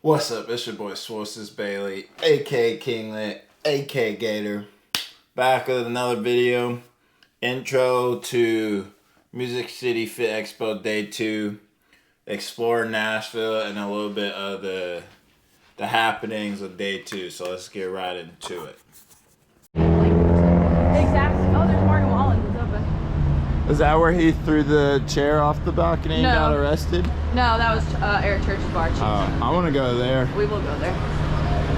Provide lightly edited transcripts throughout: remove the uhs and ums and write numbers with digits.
What's up? It's your boy Swarsis Bailey, aka Kinglet, aka Gator. Back with another video. Intro to Music City Fit Expo Day 2. Explore Nashville and a little bit of the happenings of Day 2. So let's get right into it. Exactly. Oh, there's Morgan Wallen. It's open. Is that where he threw the chair off the balcony and got arrested? No, that was Eric Church's bar. I want to go there. We will go there.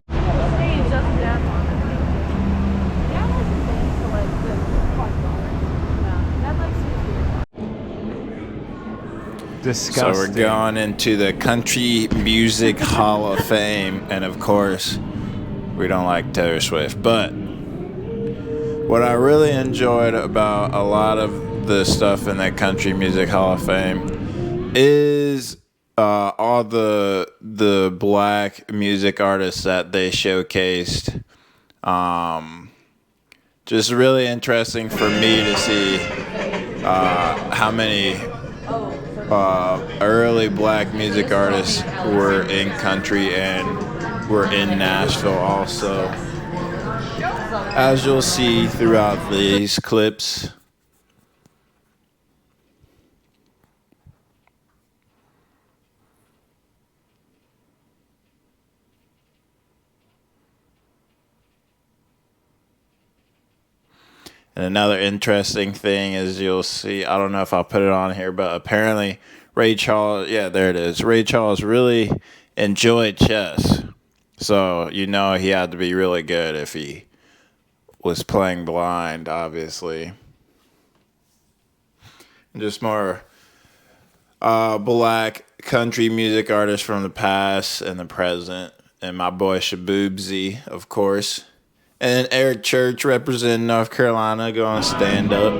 The stage doesn't dance on it. Yeah, I wasn't dance to like the that like Disgusting. So we're going into the Country Music Hall of Fame, and of course, we don't like Taylor Swift. But what I really enjoyed about a lot of the stuff in that Country Music Hall of Fame is all the black music artists that they showcased. Just really interesting for me to see how many early black music artists were in country and were in Nashville also. As you'll see throughout these clips. And another interesting thing is you'll see, I don't know if I'll put it on here, but apparently Ray Charles, yeah, there it is. Ray Charles really enjoyed chess. So, you know, he had to be really good if he was playing blind, obviously. Just more black country music artists from the past and the present. And my boy Shaboobsy, of course. And Eric Church representing North Carolina going to stand up.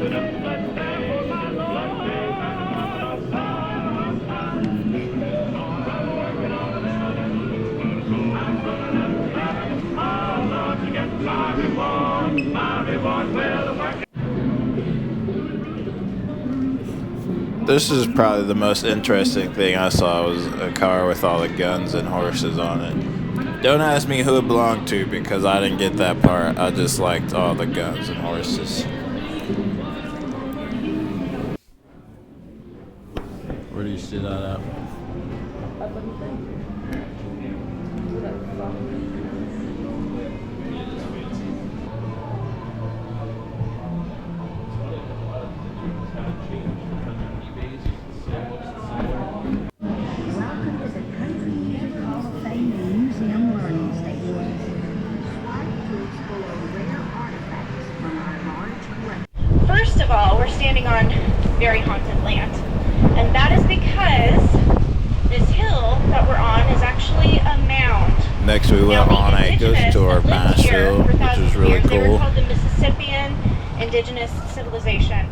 This is probably the most interesting thing I saw was a car with all the guns and horses on it. Don't ask me who it belonged to because I didn't get that part. I just liked all the guns and horses. Where do you see that at? First of all, we're standing on very haunted land, and that is because this hill that we're on is actually a mound. Next we went on a ghost tour of Nashville, which was really cool. They were called the Mississippian Indigenous Civilization.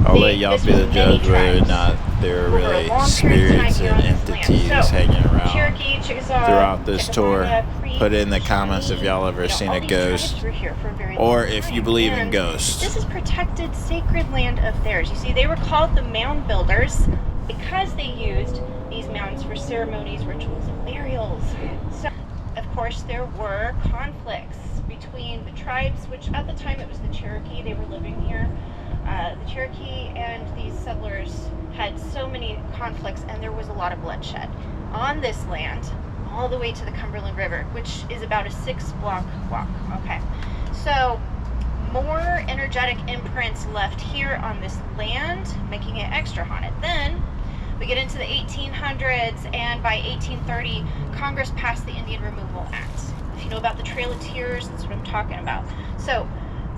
I'll let y'all be the judge whether or not there were really spirits and entities hanging around throughout this tour. Put it in the comments if y'all ever seen a ghost or if you believe in ghosts. This is protected sacred land of theirs. You see, they were called the mound builders because they used these mounds for ceremonies, rituals, and burials. So, of course, there were conflicts between the tribes, which at the time it was the Cherokee. They were living here. The Cherokee and these settlers had so many conflicts, and there was a lot of bloodshed on this land all the way to the Cumberland River, which is about a 6-block walk. Okay, so more energetic imprints left here on this land, making it extra haunted. Then we get into the 1800s, and by 1830 Congress passed the Indian Removal Act. If you know about the Trail of Tears, that's what I'm talking about. So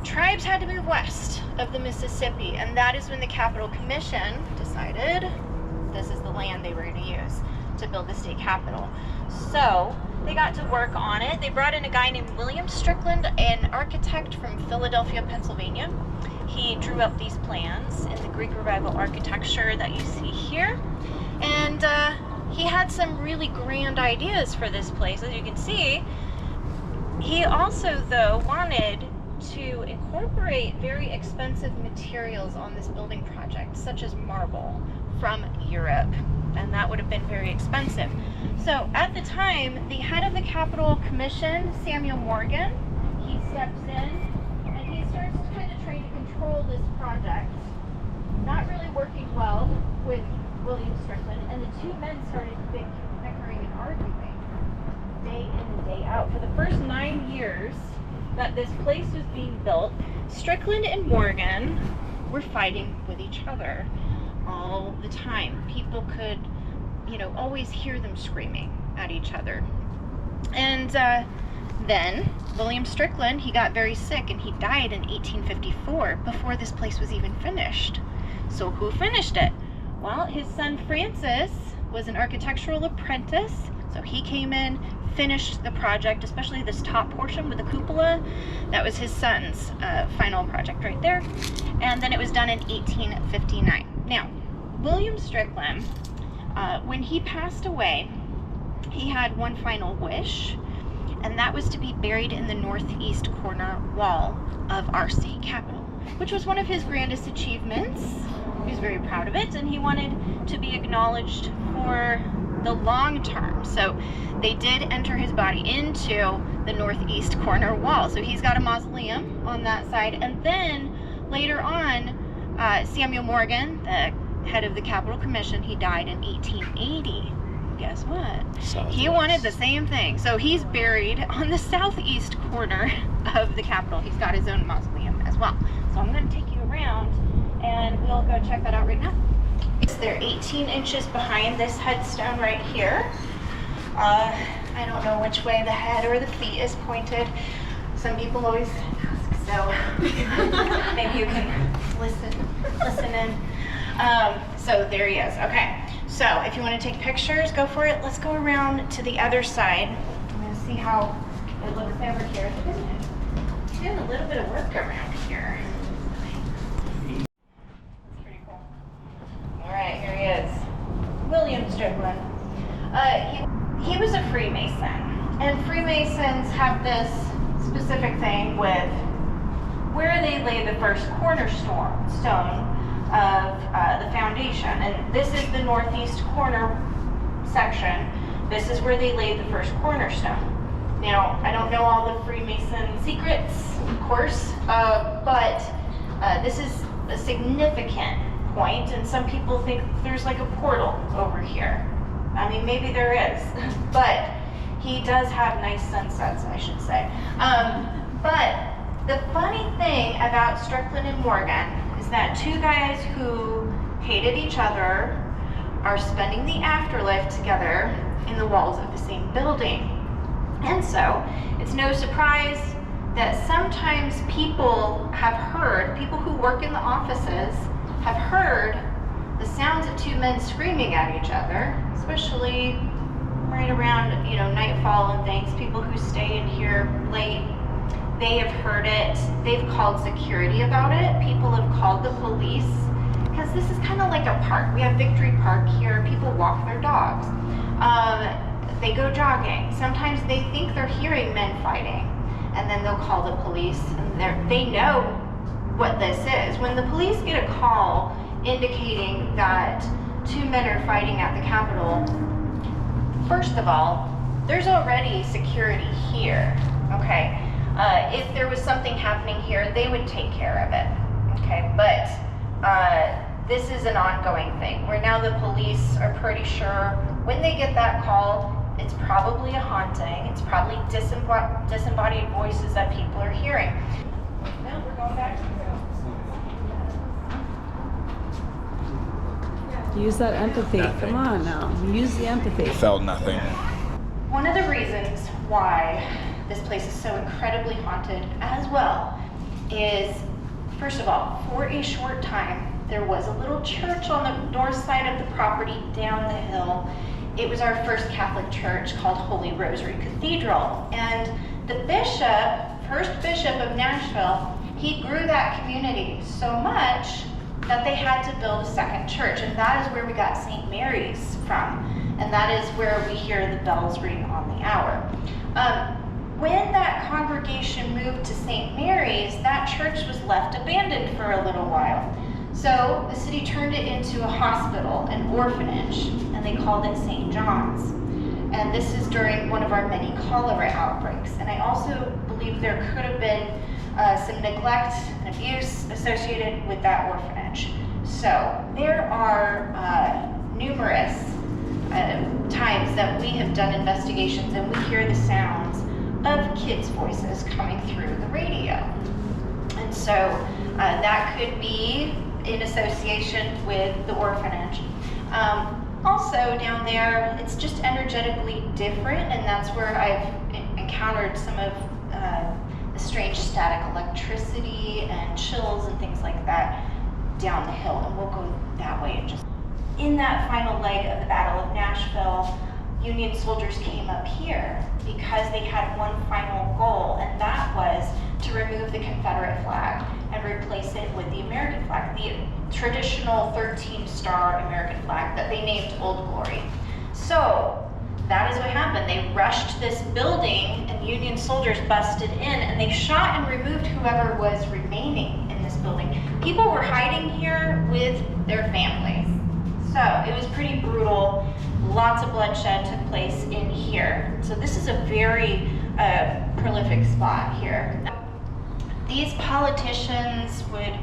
tribes had to move west of the Mississippi, and that is when the Capitol Commission decided this is the land they were going to use to build the state capitol. So they got to work on it. They brought in a guy named William Strickland, an architect from Philadelphia, Pennsylvania. He drew up these plans in the Greek Revival architecture that you see here, and he had some really grand ideas for this place. As you can see, he also though wanted to incorporate very expensive materials on this building project, such as marble from Europe, and that would have been very expensive. So at the time, the head of the Capitol Commission, Samuel Morgan, he steps in and he starts kind of trying to control this project, not really working well with William Strickland, and the two men started bickering and arguing day in and day out. For the first 9 years that this place was being built, Strickland and Morgan were fighting with each other all the time. People could, always hear them screaming at each other. And then William Strickland, he got very sick and he died in 1854 before this place was even finished. So who finished it? Well, his son Francis was an architectural apprentice, so he came in, finished the project, especially this top portion with the cupola. That was his son's final project right there. And then it was done in 1859. Now, William Strickland, when he passed away, he had one final wish, and that was to be buried in the northeast corner wall of our state capitol, which was one of his grandest achievements. He was very proud of it, and he wanted to be acknowledged for the long term. So they did enter his body into the northeast corner wall. So he's got a mausoleum on that side. And then later on, Samuel Morgan, the head of the Capitol Commission, he died in 1880. Guess what? Southwest. He wanted the same thing. So he's buried on the southeast corner of the Capitol. He's got his own mausoleum as well. So I'm going to take you around and we'll go check that out right now. They're 18 inches behind this headstone right here. I don't know which way the head or the feet is pointed. Some people always ask, so maybe you can listen in. So there he is. Okay, so if you want to take pictures, go for it. Let's go around to the other side. I'm going to see how it looks over here. Doing a little bit of work around here. Alright, here he is. William Strickland. He was a Freemason. And Freemasons have this specific thing with where they lay the first cornerstone of the foundation. And this is the northeast corner section. This is where they laid the first cornerstone. Now, I don't know all the Freemason secrets, of course, but this is a significant point, and some people think there's like a portal over here. I mean, maybe there is, but he does have nice sunsets, I should say. But the funny thing about Strickland and Morgan is that two guys who hated each other are spending the afterlife together in the walls of the same building. And so, it's no surprise that sometimes people who work in the offices have heard the sounds of two men screaming at each other, especially right around, nightfall and things. People who stay in here late, they have heard it. They've called security about it. People have called the police, because this is kind of like a park. We have Victory Park here. People walk their dogs. They go jogging. Sometimes they think they're hearing men fighting, and then they'll call the police, and they know what this is. When the police get a call indicating that two men are fighting at the Capitol, first of all, there's already security here, okay? If there was something happening here, they would take care of it, okay? But this is an ongoing thing, where now the police are pretty sure when they get that call, it's probably a haunting. It's probably disembodied voices that people are hearing. Now we're going back to Use that empathy. Nothing. Come on now. Use the empathy. Felt nothing. One of the reasons why this place is so incredibly haunted as well is, first of all, for a short time, there was a little church on the north side of the property down the hill. It was our first Catholic church called Holy Rosary Cathedral. And the first bishop of Nashville, he grew that community so much that they had to build a second church. And that is where we got St. Mary's from. And that is where we hear the bells ring on the hour. When that congregation moved to St. Mary's, that church was left abandoned for a little while. So the city turned it into a hospital, an orphanage, and they called it St. John's. And this is during one of our many cholera outbreaks. And I also believe there could have been some neglect and abuse associated with that orphanage. So there are numerous times that we have done investigations and we hear the sounds of kids' voices coming through the radio. And so that could be in association with the orphanage. Also down there, it's just energetically different, and that's where I've encountered some of the strange static electricity and chills and things like that down the hill, and we'll go that way in just. In that final leg of the Battle of Nashville, Union soldiers came up here because they had one final goal, and that was to remove the Confederate flag and replace it with the American flag, the traditional 13-star American flag that they named Old Glory. So that is what happened. They rushed this building and Union soldiers busted in and they shot and removed whoever was remaining in this building. People were hiding here with their families. So it was pretty brutal. Lots of bloodshed took place in here. So this is a very prolific spot here. These politicians would,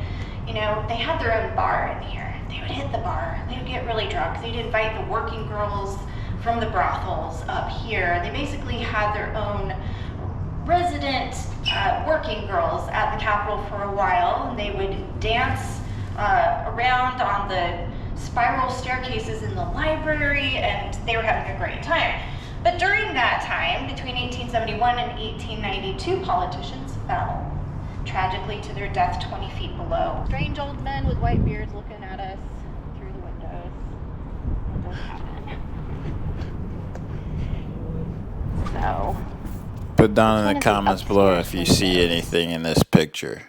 they had their own bar in here. They would hit the bar. They would get really drunk. They'd invite the working girls from the brothels up here. They basically had their own resident working girls at the Capitol for a while, and they would dance around on the spiral staircases in the library, and they were having a great time. But during that time, between 1871 and 1892, politicians fell tragically to their death 20 feet below. Strange old men with white beards looking at us through the windows. What does happen? So, Put down in the comments below if you see anything in this picture.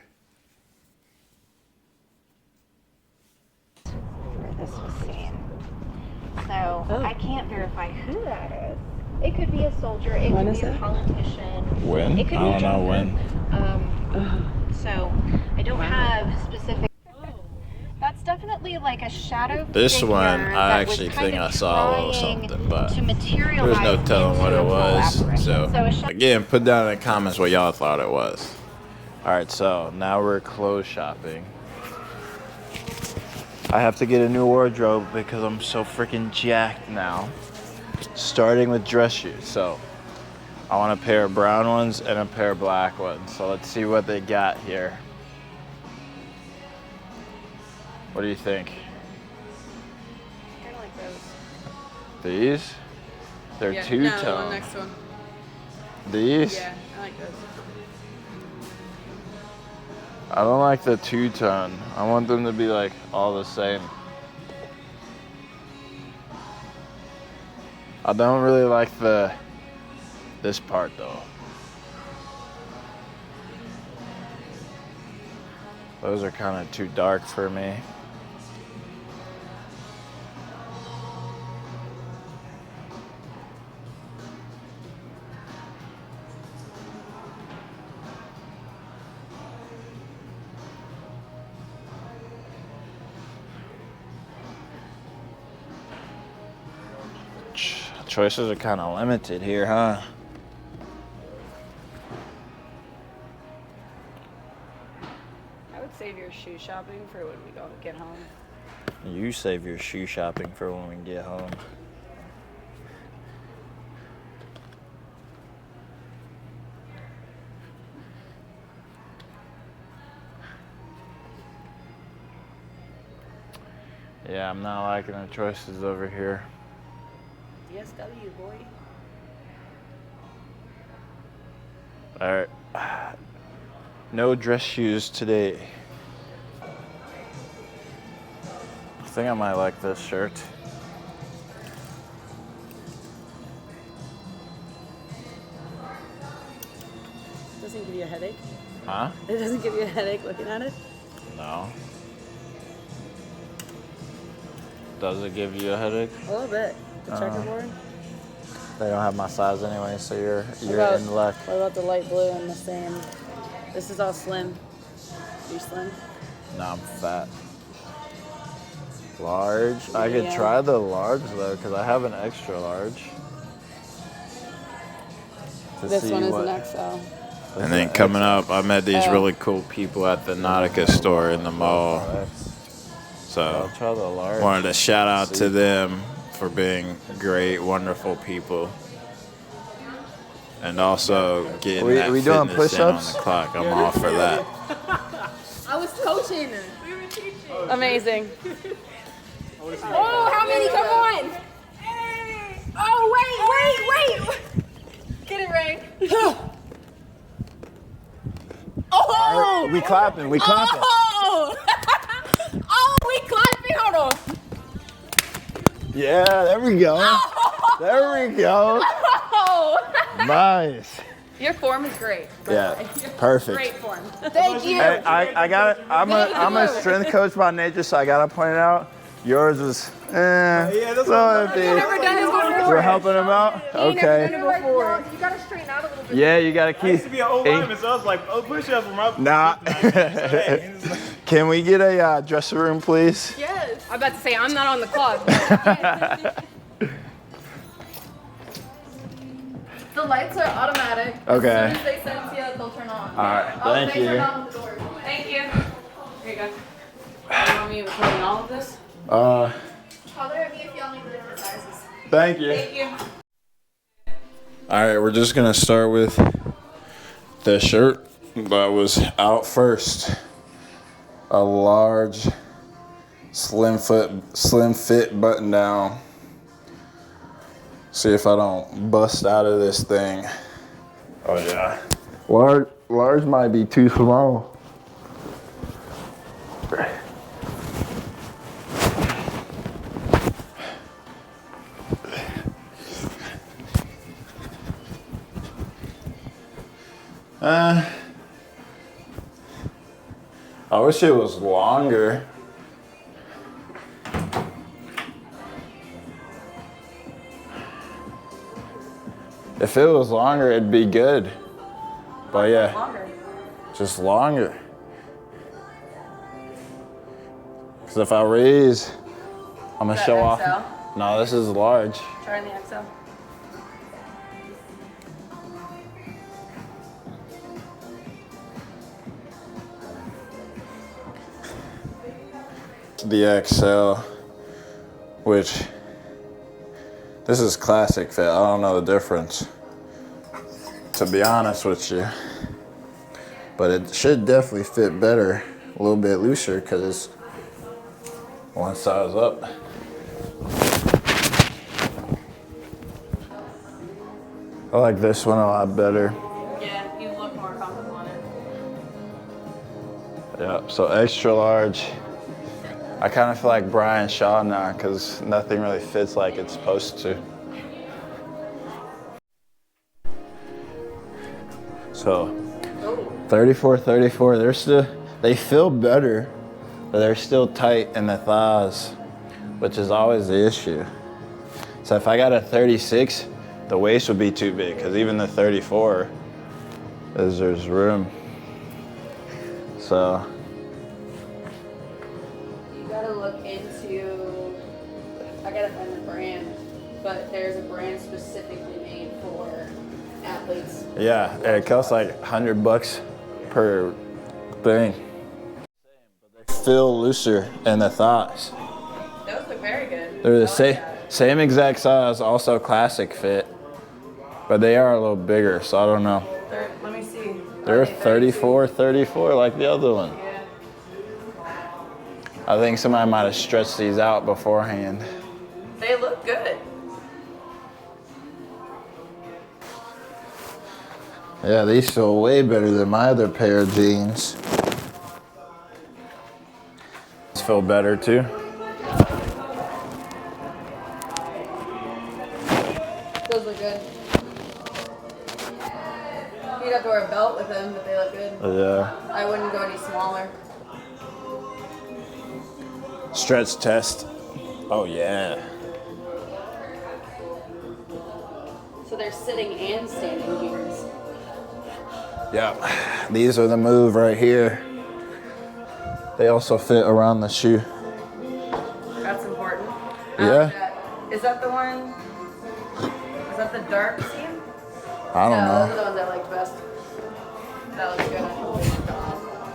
Where this was seen. So, I can't verify who that is. It could be a soldier, it could be a politician. When? It could I don't know when. So I don't have specific. That's definitely like a shadow. This figure one, that I was actually kind think of I saw a little trying something, but to there's materialize no telling what into it a was. full So again, put down in the comments what y'all thought it was. All right, so now we're clothes shopping. I have to get a new wardrobe because I'm so freaking jacked now. Starting with dress shoes. So I want a pair of brown ones and a pair of black ones. So let's see what they got here. What do you think? I kind of like those. These? They're Yeah, two-tone. no, the one next one. These? Yeah, I like those. I don't like the two-tone. I want them to be like all the same. I don't really like this part though. Those are kind of too dark for me. Choices are kind of limited here, huh? I would save your shoe shopping for when we get home. You save your shoe shopping for when we get home. Yeah, I'm not liking the choices over here. DSW, boy. All right. No dress shoes today. I think I might like this shirt. Doesn't give you a headache? Huh? It doesn't give you a headache looking at it? No. Does it give you a headache? A little bit. The checkerboard? They don't have my size anyway, so you're about- in luck. What about the light blue and the same? This is all slim. Are you slim? No, I'm fat. Large. I could try the large though, because I have an extra large. This one is an XL. And then coming up, I met these really cool people at the Nautica store in the mall. So I'll try the large. wanted to shout out to them for being great, wonderful people. And also getting that we doing fitness in on push-ups? the clock. I'm all for that. I was coaching. We were teaching. Amazing. Oh, how many? Come on. Hey. Oh, wait. Get it, Ray. Oh! We clapping. Oh! Oh, we clapping. Hold on. Yeah, there we go. Oh! There we go. Oh! Nice. Your form is great. Yeah, perfect. Great form. Thank you. Hey, I got it. I'm a strength coach by nature, so I gotta point it out. Yours was, that's so what empty. You've never done this before. We're helping him out. Okay. Before. You gotta straighten out a little bit. Yeah, you gotta I used to keep. be an old lineman, so I was like, oh, push-ups from my... Nah. Can we get a dressing room, please? Yes. I'm about to say I'm not on the clock. But the lights are automatic. Okay. As soon as they sense you, they'll turn on. All right. Thank they you. turn on with the door. Thank you. Here you go. You want me recording all of this? Uh, Holler at me if y'all need the exercises. thank you. Thank you. All right, we're just gonna start with the shirt that was out first. A large, slim fit button down. See if I don't bust out of this thing. Oh yeah. Large might be too small. I wish it was longer. If it was longer, it'd be good. But yeah, Longer. just longer. Because if I raise, I'm gonna Is that show off. XL? No, this is large. Try the XL. The XL, which this is classic fit. I don't know the difference, to be honest with you. But it should definitely fit better, a little bit looser, because it's one size up. I like this one a lot better. Yeah, you look more comfortable on it. Yeah, so extra large. I kind of feel like Brian Shaw now because nothing really fits like it's supposed to. So, 34, they feel better, but they're still tight in the thighs, which is always the issue. So if I got a 36, the waist would be too big because even the 34, there's room. So. Gotta look into, I gotta find the brand, but there's a brand specifically made for athletes. Yeah, and it costs like $100 per thing. They feel looser in the thighs. Those look very good. They're the same exact size, also classic fit, but they are a little bigger, so I don't know. Let me see. They're Okay, 34 like the other one. Yeah. I think somebody might have stretched these out beforehand. They look good. Yeah, these feel way better than my other pair of jeans. These feel better too. Those look good. You'd have to wear a belt with them, but they look good. Yeah. I wouldn't go any smaller. Stretch test. Oh yeah. So they're sitting and standing jeans. Yeah. These are the move right here. They also fit around the shoe. That's Yeah. Is that the one? Is that the dark seam? I don't No, those know. are the ones I like best. That looks good.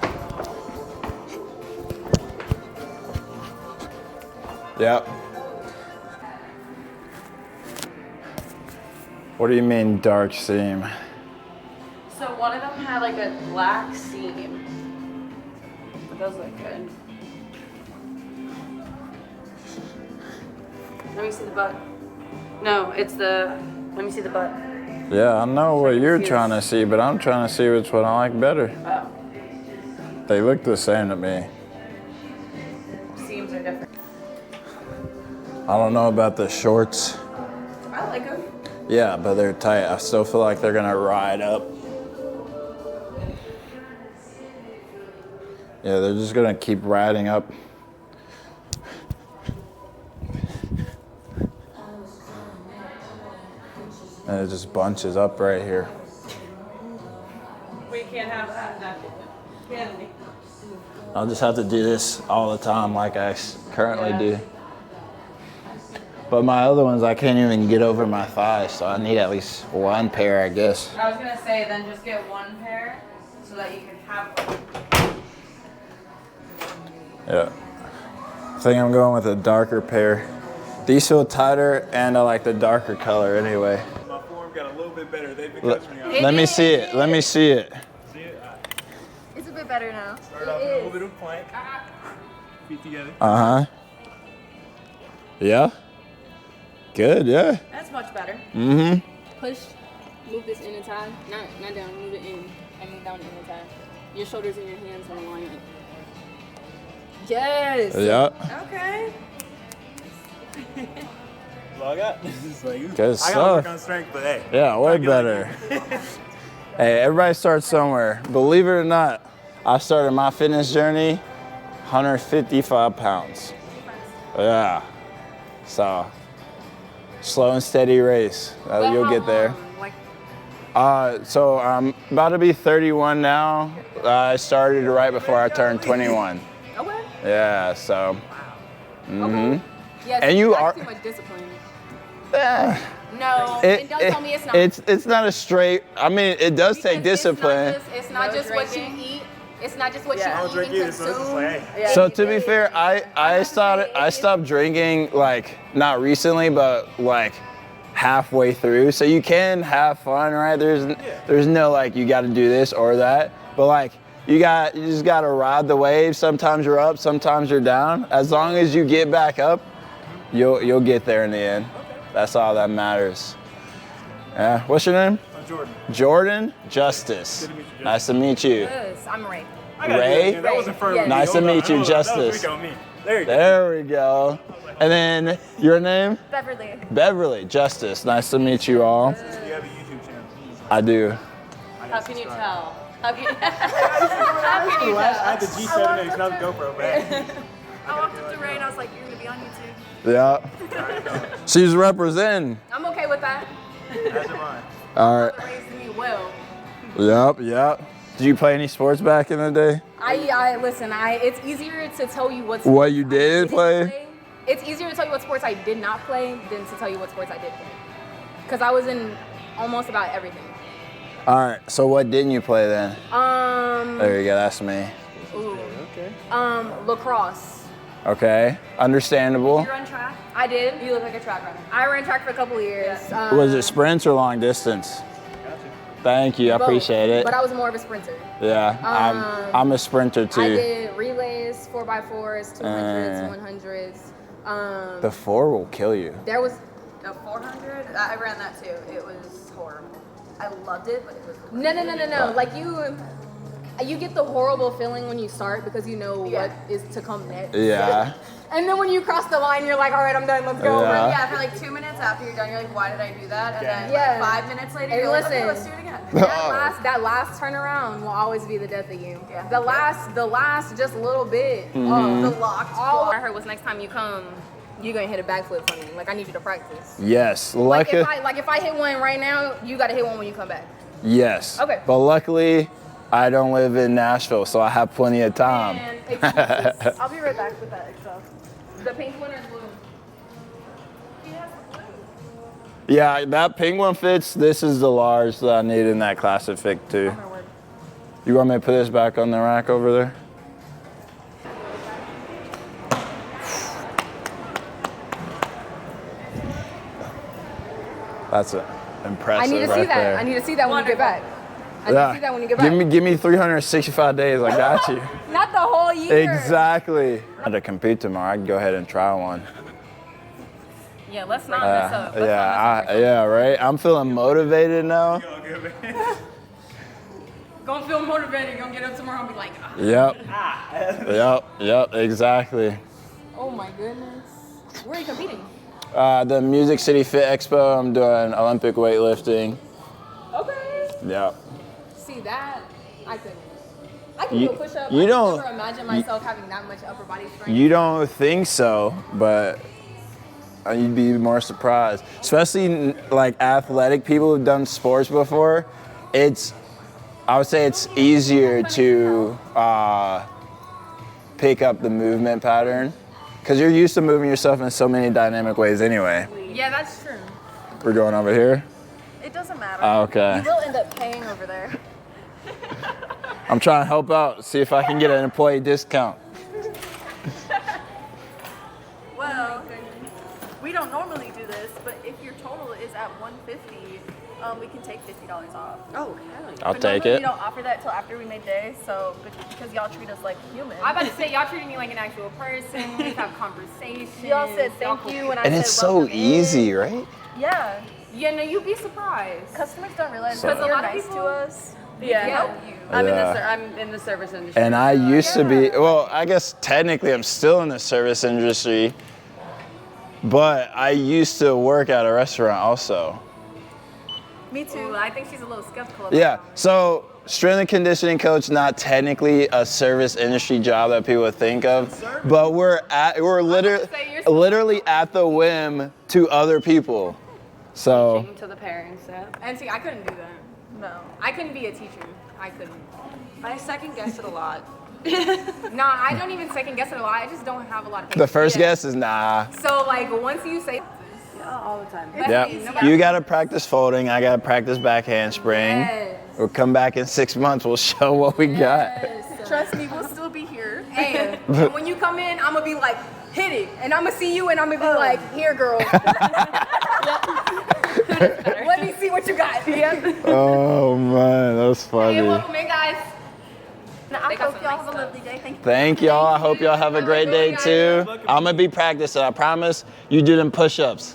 Yep. What do you mean dark seam? So one of them had like a black seam. But those look good. Let me see the butt. No, it's the. Let me see the butt. Yeah, I know what you're confused. trying to see, but I'm trying to see which one I like better. Oh, They look the same to me. seams are different. I don't know about the shorts. I like them. Yeah, but they're tight. I still feel like they're gonna ride up. Yeah, they're just gonna keep riding up. And it just bunches up right here. We can't have that. Can we? I'll just have to do this all the time like I currently do. But my other ones, I can't even get over my thighs, so I need at least one pair, I guess. I was gonna say then just get one pair so that you can have one. Yeah. I think I'm going with a darker pair. These feel tighter, and I like the darker color anyway. My form got a little bit better. They've been coaching me on it. Let me see it. Let me see it. See it? It's a bit better now. Start off with a little bit of plank. Feet together. Uh-huh. Yeah. Good, yeah. That's much better. Mm-hmm. Push, move this in and tie. Not down, move it in. I mean down in and tie. Your shoulders and your hands in alignment. Yes. Yeah. Okay. That's all I got. It's like, Good I gotta stuff. work on strength, but hey. Yeah, way I'll get better. Hey, everybody starts somewhere. Believe it or not, I started my fitness journey 155 pounds. Yeah. So, slow and steady race. You'll get there. So I'm about to be 31 now. I started right before I turned 21. Okay. Yeah, so. Mm-hmm. Yes. And you that's are- too much discipline. Eh, No. and don't tell me it's not. It's not a straight. I mean, it does take Because discipline. It's not just what you eat. It's not just what I you don't eat drink and either, so it's just consume. like, hey. So to be fair, I stopped drinking like not recently, but like halfway through. So you can have fun, right? There's no like you got to do this or that, but like you just got to ride the wave. Sometimes you're up, sometimes you're down. As long as you get back up, you'll get there in the end. That's all that matters. Yeah. What's your name? I'm Jordan. Jordan Justice. Good to meet you, Justice. Nice to meet you. Yes, I'm Ray. I gotta do Ray? that again. That wasn't firm. Yes. on me. Nice to Hold on, meet you, hold on. That was Justice. weak on me. There you go. There we go. And then your name? Beverly. Beverly. Justice. Nice to meet you all. You have a YouTube channel. I do. How can you tell? How can I had the G7X, not the GoPro, man. I walked up to Ray and I was like, you're gonna be on YouTube. Yeah. She's representing. I'm okay with that. That's mine. All right. Raised me well. Yep. Did you play any sports back in the day? I listen. It's easier to tell you what. What you I did didn't play? It's easier to tell you what sports I did not play than to tell you what sports I did play. Because I was in almost about everything. All right. So what didn't you play then? There you go. That's me. Ooh. Lacrosse. Okay. Understandable. You run track? I did. You look like a track runner. I ran track for a couple of years. Was it sprints or long distance? Thank you. I Both, appreciate it. But I was more of a sprinter. Yeah. I'm a sprinter too. I did relays, 4x4s, 200s, 100s. The 4 will kill you. There was a 400. I ran that too. It was horrible. I loved it, but it was no. Like you get the horrible feeling when you start because you know what is to come next. Yeah. And then when you cross the line, you're like, all right, I'm done. Let's go. Yeah. Yeah, for like 2 minutes after you're done, you're like, why did I do that? And then Yeah. like 5 minutes later, Hey, you're like, listen. okay, let's do it again. That last turnaround will always be the death of you. Yeah. The last just little bit. Mm-hmm. The locked. All I heard was next time you come, you're gonna hit a backflip for me. Like I need you to practice. Yes. Like if I hit one right now, you gotta hit one when you come back. Yes. Okay. But luckily, I don't live in Nashville, so I have plenty of time. And excuses. I'll be right back with that stuff. The pink one or blue? Yeah, that pink one fits. This is the large that I need in that classic fit too. You want me to put this back on the rack over there? That's impressive. I need to see right that. there. I need to see that when you get back. I need to see that when you get back. Give me 365 days. I got you. Not the whole year. Exactly. I had to compete tomorrow. I'd go ahead and try one. Yeah, let's not mess up. Yeah, right. I'm feeling motivated now. Gonna feel motivated. Gonna get up tomorrow and be like, ah. Yep, exactly. Oh my goodness. Where are you competing? The Music City Fit Expo. I'm doing Olympic weightlifting. Okay. Yep. See that? I couldn't. I can do a push-up. You I don't- never imagine myself having that much upper body strength. You don't think so, but you'd be more surprised. Especially like athletic people who've done sports before. I would say it's easier to pick up the movement pattern because you're used to moving yourself in so many dynamic ways anyway. Yeah, that's true. We're going over here? It doesn't matter. Okay. You will end up paying over there. I'm trying to help out, see if I can get an employee discount. Well, we don't normally do this, but if your total is at 150, we can take $50 off. Oh, hell yeah. I'll But take normally it. we don't offer that till after we made day, so because y'all treat us like humans. I'm about to say, y'all treated me like an actual person. We have conversations. Y'all said thank you, and I And said it's so welcome in. easy, right? Yeah, Yeah, no, you'd be surprised. customers don't realize So- that a you're lot of nice people- to us. Yeah. help you. I'm Yeah. in the service industry. And I so, used to be, well, I guess technically I'm still in the service industry, but I used to work at a restaurant also. Me too. Ooh, I think she's a little skeptical. About Yeah, so strength and conditioning coach, not technically a service industry job that people would think of, but we're literally at the whim to other people. So to the parents. Yeah. And see, I couldn't do that. No. I couldn't be a teacher. I couldn't. I second guessed it a lot. Nah, I don't even second guess it a lot. I just don't have a lot of patience. the first guess is nah. So like once you say, All the time. Yeah, you gotta practice folding. I gotta practice back handspring. Yes. We'll come back in 6 months. We'll show what we got. Trust me, we'll still be here. Hey, and when you come in, I'm gonna be like, hit it, and I'm gonna see you, and I'm gonna be like, here, girl. Let me see what you got. Yep. Oh man, that's Hey, funny. welcome in, guys. I They got hope some y'all nice have a stuff. lovely day. Thank you. Thank y'all. I hope y'all have a great day too. I'm gonna be practicing. I promise. You do them push-ups.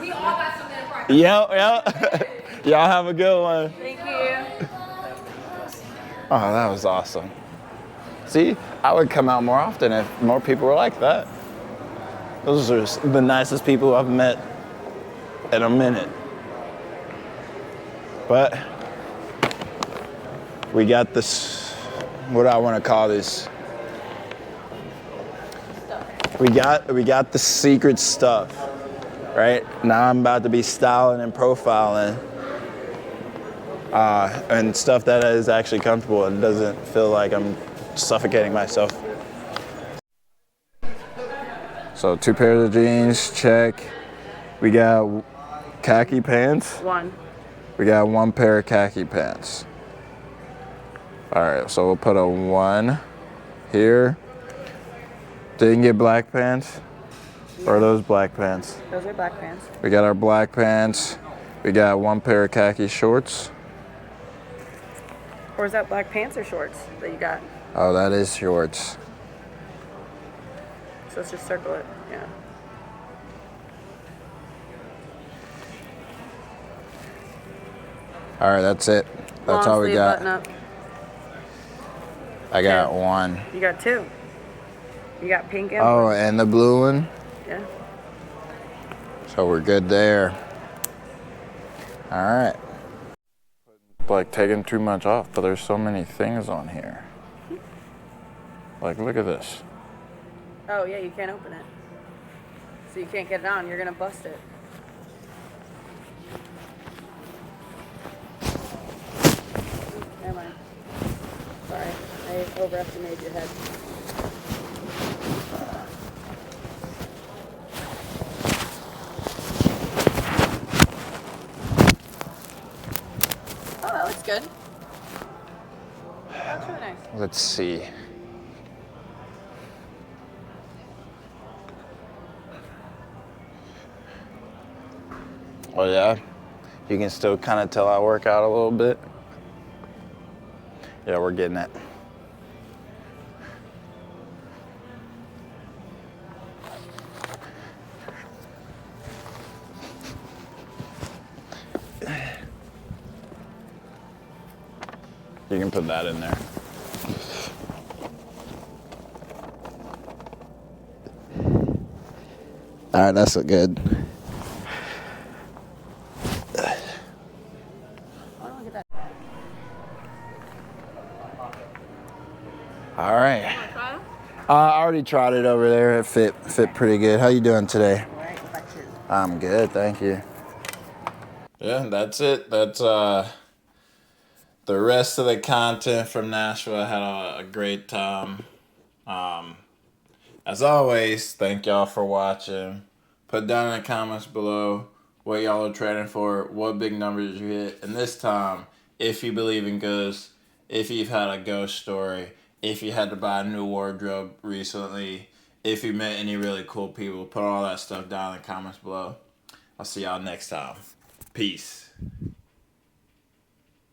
We all got something in practice. Yep. Y'all have a good one. Thank you. Oh, that was awesome. See, I would come out more often if more people were like that. Those are the nicest people I've met in a minute. But we got this, what do I want to call this? We got the secret stuff, right? Now I'm about to be styling and profiling. And stuff that is actually comfortable and doesn't feel like I'm suffocating myself. So 2 pairs of jeans, check. We got khaki pants. One. We got 1 pair of khaki pants. All right, so we'll put a 1 here. Didn't get black pants? Or are those black pants? Those are black pants. We got our black pants. We got 1 pair of khaki shorts. Or is that black pants or shorts that you got? Oh, that is shorts. So let's just circle it. Yeah. All right, that's it. That's Long all we sleeve got. button up. I got 1. You got 2. You got pink and Oh, blue. and the blue one. Yeah. So we're good there. All right. Like taking too much off, but there's so many things on here. Like, look at this. Oh yeah, you can't open it. So you can't get it on. You're gonna bust it. Never mind. Sorry, I overestimated your head. That's good. That's really nice. Let's see. Oh yeah, you can still kind of tell I work out a little bit. Yeah, we're getting it. You can put that in there. All right, that's good. All right. I already tried it over there. It fit pretty good. How you doing today? All right, what about you? I'm good, thank you. Yeah, that's it. That's the rest of the content from Nashville. I had a great time. As always, thank y'all for watching. Put down in the comments below what y'all are training for, what big numbers you hit, and this time, if you believe in ghosts, if you've had a ghost story, if you had to buy a new wardrobe recently, if you met any really cool people, put all that stuff down in the comments below. I'll see y'all next time. Peace.